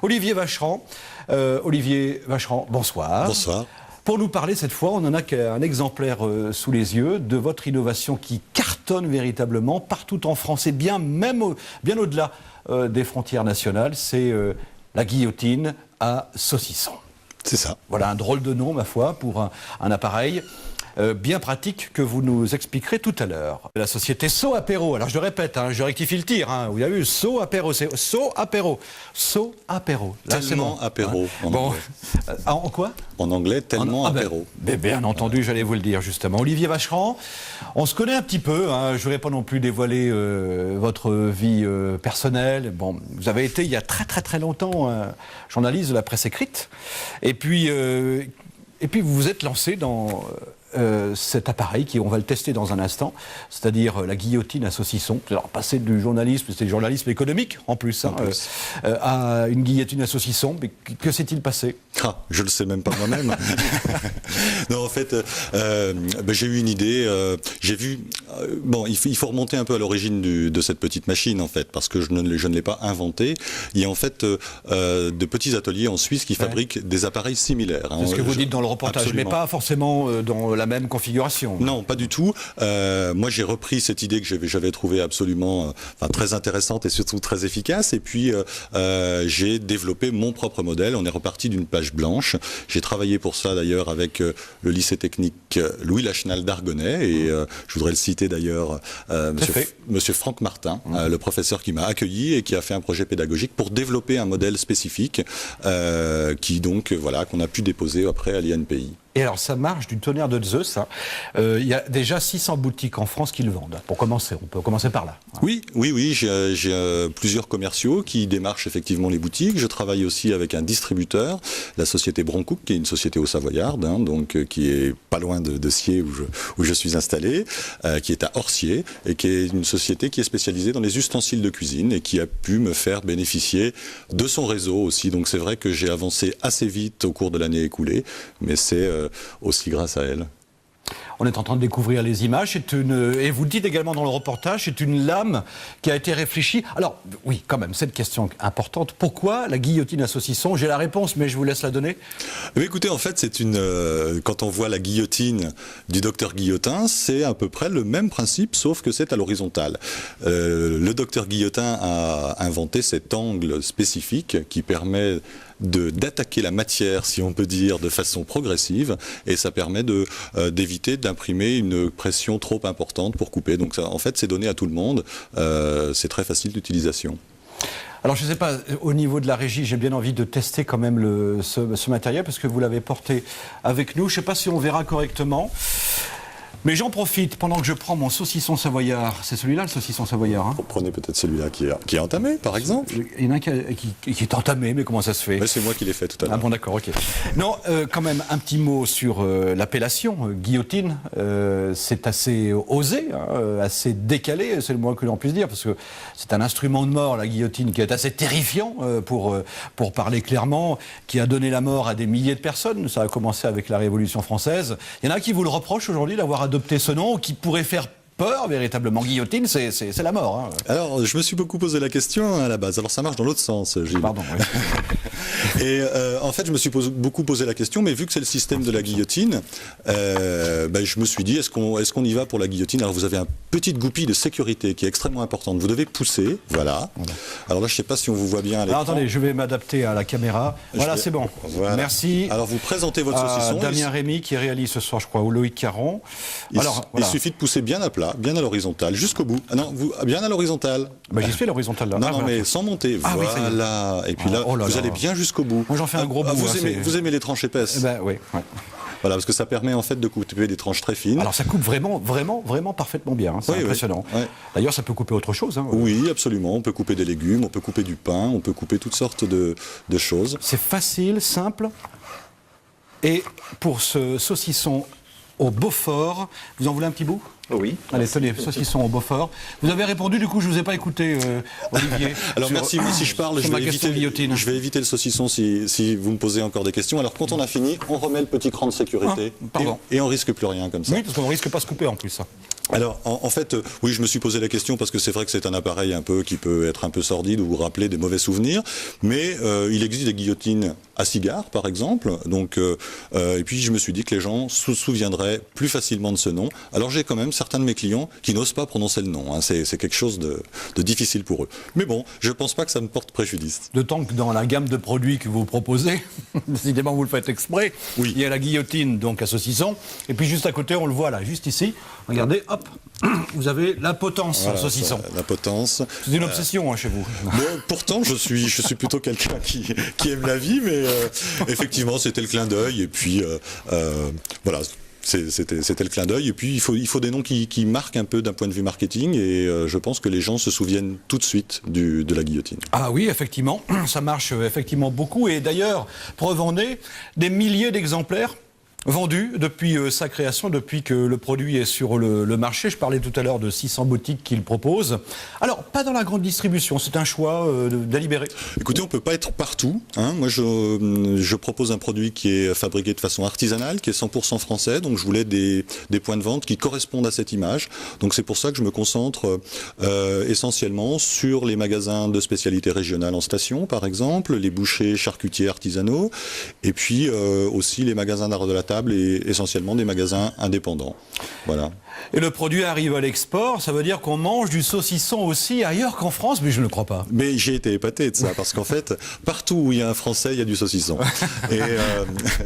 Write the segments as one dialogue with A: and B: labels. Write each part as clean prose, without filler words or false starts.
A: Olivier Vacheran. Olivier Vacheran, bonsoir.
B: Bonsoir.
A: Pour nous parler cette fois, on n'en a qu'un exemplaire sous les yeux de votre innovation qui cartonne véritablement partout en France et bien au-delà des frontières nationales. C'est la guillotine à saucisson.
B: C'est ça.
A: Voilà un drôle de nom, ma foi, pour un appareil bien pratique que vous nous expliquerez tout à l'heure. La société Seau Apéro, alors je le répète, je rectifie le tir, vous avez vu, Seau Apéro, c'est Seau Apéro. Seau Apéro. Là,
B: tellement bon. Apéro.
A: Bon, en quoi?
B: En anglais, tellement apéro.
A: Bien entendu, j'allais vous le dire justement. Olivier Vacheran, on se connaît un petit peu, je ne voudrais pas non plus dévoiler votre vie personnelle. Bon, vous avez été il y a très longtemps journaliste de la presse écrite, et puis vous vous êtes lancé dans cet appareil on va le tester dans un instant, c'est-à-dire la guillotine à saucisson. Alors passer du journalisme, c'était le journalisme économique en plus, à une guillotine à saucisson. Mais que s'est-il passé?
B: Je le sais même pas moi-même. Non, en fait, j'ai eu une idée. J'ai vu. Il faut remonter un peu à l'origine de cette petite machine en fait, parce que je ne l'ai pas inventée. Il y a en fait de petits ateliers en Suisse qui fabriquent des appareils similaires.
A: C'est ce que vous dites dans le reportage,
B: absolument.
A: Mais pas forcément dans la même configuration.
B: Non, pas du tout. Moi, j'ai repris cette idée que j'avais trouvée absolument très intéressante et surtout très efficace. Et puis, j'ai développé mon propre modèle. On est reparti d'une page blanche. J'ai travaillé pour ça d'ailleurs avec le lycée technique Louis Lachenal d'Argonay. Et je voudrais le citer d'ailleurs, monsieur Franck Martin, le professeur qui m'a accueilli et qui a fait un projet pédagogique pour développer un modèle spécifique qu'on a pu déposer après à l'INPI.
A: Et alors ça marche du tonnerre de Zeus. Il y a déjà 600 boutiques en France qui le vendent. Pour commencer, on peut commencer par là.
B: Oui, j'ai plusieurs commerciaux qui démarchent effectivement les boutiques. Je travaille aussi avec un distributeur, la société Broncook, qui est une société au Savoyard, qui est pas loin de Sciez où je suis installé, qui est à Orcier, et qui est une société qui est spécialisée dans les ustensiles de cuisine et qui a pu me faire bénéficier de son réseau aussi. Donc c'est vrai que j'ai avancé assez vite au cours de l'année écoulée, mais c'est aussi grâce à elle.
A: On est en train de découvrir les images. Et vous le dites également dans le reportage, c'est une lame qui a été réfléchie. Alors, oui, quand même, cette question importante. Pourquoi la guillotine à saucisson? J'ai la réponse, mais je vous laisse la donner.
B: Mais écoutez, en fait, quand on voit la guillotine du docteur Guillotin, c'est à peu près le même principe, sauf que c'est à l'horizontale. Le docteur Guillotin a inventé cet angle spécifique qui permet d'attaquer la matière, si on peut dire, de façon progressive, et ça permet d'éviter d'imprimer une pression trop importante pour couper. Donc ça, en fait, c'est donné à tout le monde. C'est très facile d'utilisation.
A: Alors je ne sais pas, au niveau de la régie, j'ai bien envie de tester quand même ce matériel, parce que vous l'avez porté avec nous. Je ne sais pas si on verra correctement. Mais j'en profite pendant que je prends mon saucisson savoyard. C'est celui-là, le saucisson savoyard.
B: Vous prenez peut-être celui-là qui est entamé, par exemple.
A: Il y en a un qui est entamé, mais comment ça se fait?
B: C'est moi qui l'ai fait tout à l'heure.
A: Ah bon, d'accord, ok. Non, quand même, un petit mot sur l'appellation, guillotine. C'est assez osé, assez décalé, c'est le moins que l'on puisse dire, parce que c'est un instrument de mort, la guillotine, qui est assez terrifiant, pour parler clairement, qui a donné la mort à des milliers de personnes. Ça a commencé avec la Révolution française. Il y en a qui vous le reprochent aujourd'hui d'avoir adopté ce nom, qui pourrait faire peur véritablement. Guillotine, c'est la mort.
B: Alors, je me suis beaucoup posé la question à la base. Alors, ça marche dans l'autre sens, Gilles.
A: Pardon, oui.
B: Et en fait, je me suis beaucoup posé la question, mais vu que c'est le système de la guillotine, je me suis dit, est-ce qu'on y va pour la guillotine? Alors, vous avez une petite goupille de sécurité qui est extrêmement importante. Vous devez pousser, voilà. Alors là, je ne sais pas si on vous voit bien à l'écran.
A: Attendez, je vais m'adapter à la caméra. Voilà, c'est bon.
B: Voilà.
A: Merci.
B: Alors, vous présentez votre saucisson.
A: Damien Rémy, qui réalise ce soir, je crois, ou Loïc Caron.
B: Il suffit de pousser bien à plat, bien à l'horizontale, jusqu'au bout. Ah non, bien à l'horizontale.
A: J'y suis à l'horizontale là.
B: Non, mais sans monter.
A: Ah,
B: voilà.
A: Oui,
B: et puis là, vous allez bien jusqu'au bout.
A: Moi, j'en fais un gros bout.
B: Vous aimez les tranches épaisses?
A: Oui.
B: Voilà, parce que ça permet en fait de couper des tranches très fines.
A: Alors ça coupe vraiment parfaitement bien. C'est impressionnant.
B: Oui.
A: D'ailleurs, ça peut couper autre chose.
B: Oui, absolument. On peut couper des légumes, on peut couper du pain, on peut couper toutes sortes de choses.
A: C'est facile, simple. Et pour ce saucisson au Beaufort, vous en voulez un petit bout?
C: Oui.
A: Allez, tenez, saucisson au Beaufort. Vous avez répondu, du coup, je ne vous ai pas écouté, Olivier.
B: Alors merci, mais si je parle, je vais éviter le saucisson si vous me posez encore des questions. Alors quand on a fini, on remet le petit cran de sécurité et on risque plus rien comme ça.
A: Oui, parce qu'on risque pas de se couper en plus.
B: Alors, en fait, oui, je me suis posé la question parce que c'est vrai que c'est un appareil un peu qui peut être un peu sordide ou rappeler des mauvais souvenirs, mais il existe des guillotines à cigare, par exemple, donc, et puis je me suis dit que les gens se souviendraient plus facilement de ce nom. Alors j'ai quand même certains de mes clients qui n'osent pas prononcer le nom, hein. C'est quelque chose de difficile pour eux. Mais bon, je pense pas que ça me porte préjudice.
A: D'autant que dans la gamme de produits que vous proposez, décidément vous le faites exprès,
B: oui.
A: Il y a la guillotine donc à saucisson, et puis juste à côté on le voit là, juste ici, regardez, hop, vous avez la potence
B: voilà,
A: saucisson.
B: Ça, la potence.
A: C'est une obsession chez vous.
B: Bon, pourtant je suis plutôt quelqu'un qui aime la vie, mais effectivement c'était le clin d'œil, et puis voilà. C'était le clin d'œil, et puis il faut des noms qui marquent un peu d'un point de vue marketing, et je pense que les gens se souviennent tout de suite de la guillotine.
A: Ah oui, effectivement, ça marche effectivement beaucoup, et d'ailleurs, preuve en est, des milliers d'exemplaires vendus depuis sa création, depuis que le produit est sur le marché. Je parlais tout à l'heure de 600 boutiques qu'il propose. Alors, pas dans la grande distribution, c'est un choix délibéré.
B: Écoutez, on ne peut pas être partout, hein. Moi, je propose un produit qui est fabriqué de façon artisanale, qui est 100% français, donc je voulais des points de vente qui correspondent à cette image. Donc c'est pour ça que je me concentre essentiellement sur les magasins de spécialités régionales en station, par exemple, les bouchers, charcutiers artisanaux, et puis aussi les magasins d'art de la table et essentiellement des magasins indépendants. Voilà.
A: Et le produit arrive à l'export, ça veut dire qu'on mange du saucisson aussi ailleurs qu'en France, mais je ne le crois pas.
B: Mais j'ai été épaté de ça, parce qu'en fait, partout où il y a un Français, il y a du saucisson. Et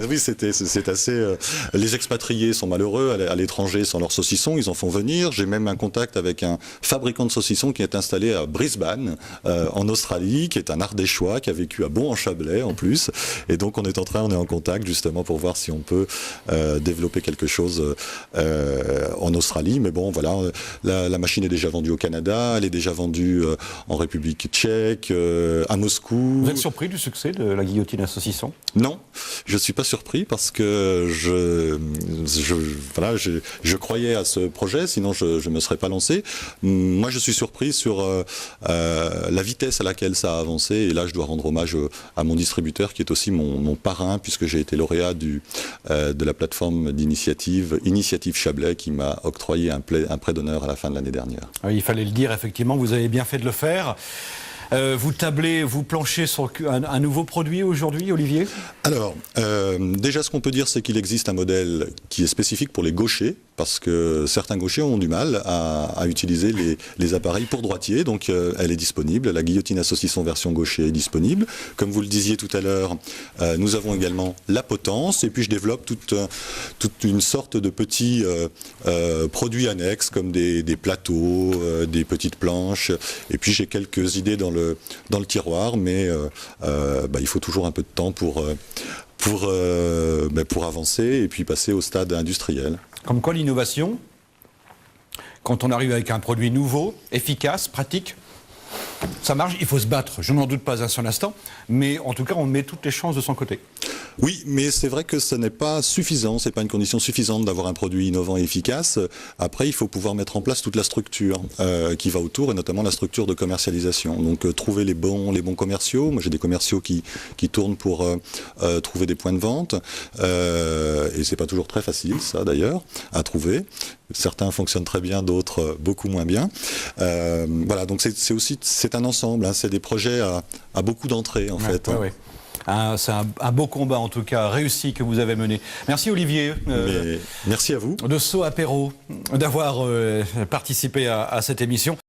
B: oui, c'est assez... les expatriés sont malheureux à l'étranger sans leur saucisson, ils en font venir. J'ai même un contact avec un fabricant de saucissons qui est installé à Brisbane, en Australie, qui est un Ardéchois, qui a vécu à Bon-en-Chablais en plus. Et donc on est en contact justement pour voir si on peut développer quelque chose en Australie, mais bon, voilà, la machine est déjà vendue au Canada, elle est déjà vendue en République tchèque, à Moscou.
A: Vous êtes surpris du succès de la guillotine à saucisson ?
B: Non, je ne suis pas surpris parce que je croyais à ce projet, sinon je ne me serais pas lancé. Moi, je suis surpris sur la vitesse à laquelle ça a avancé, et là, je dois rendre hommage à mon distributeur qui est aussi mon parrain, puisque j'ai été lauréat de la plateforme d'initiative Initiative Chablais, qui m'a octroyé un prêt d'honneur à la fin de l'année dernière.
A: Oui, il fallait le dire, effectivement, vous avez bien fait de le faire. Vous planchez sur un nouveau produit aujourd'hui, Olivier ?
B: Alors, déjà ce qu'on peut dire, c'est qu'il existe un modèle qui est spécifique pour les gauchers, parce que certains gauchers ont du mal à utiliser les appareils pour droitier, donc elle est disponible. La guillotine à saucisson version gaucher est disponible. Comme vous le disiez tout à l'heure, nous avons également la potence, et puis je développe toute une sorte de petits produits annexes, comme des plateaux, des petites planches, et puis j'ai quelques idées dans le tiroir, mais il faut toujours un peu de temps pour avancer et puis passer au stade industriel.
A: Comme quoi l'innovation, quand on arrive avec un produit nouveau, efficace, pratique, ça marche, il faut se battre, je n'en doute pas un seul instant, mais en tout cas on met toutes les chances de son côté.
B: Oui, mais c'est vrai que ce n'est pas suffisant, c'est pas une condition suffisante d'avoir un produit innovant et efficace. Après, il faut pouvoir mettre en place toute la structure qui va autour, et notamment la structure de commercialisation. Donc trouver les bons commerciaux. Moi j'ai des commerciaux qui tournent pour trouver des points de vente, et c'est pas toujours très facile ça d'ailleurs à Certains fonctionnent très bien, d'autres beaucoup moins bien. Voilà, donc c'est un ensemble, hein, c'est des projets à beaucoup d'entrées en fait.
A: Ouais, ouais. C'est un beau combat en tout cas réussi que vous avez mené. Merci Olivier.
B: Merci à vous.
A: De Sceaux Apéro d'avoir participé à cette émission.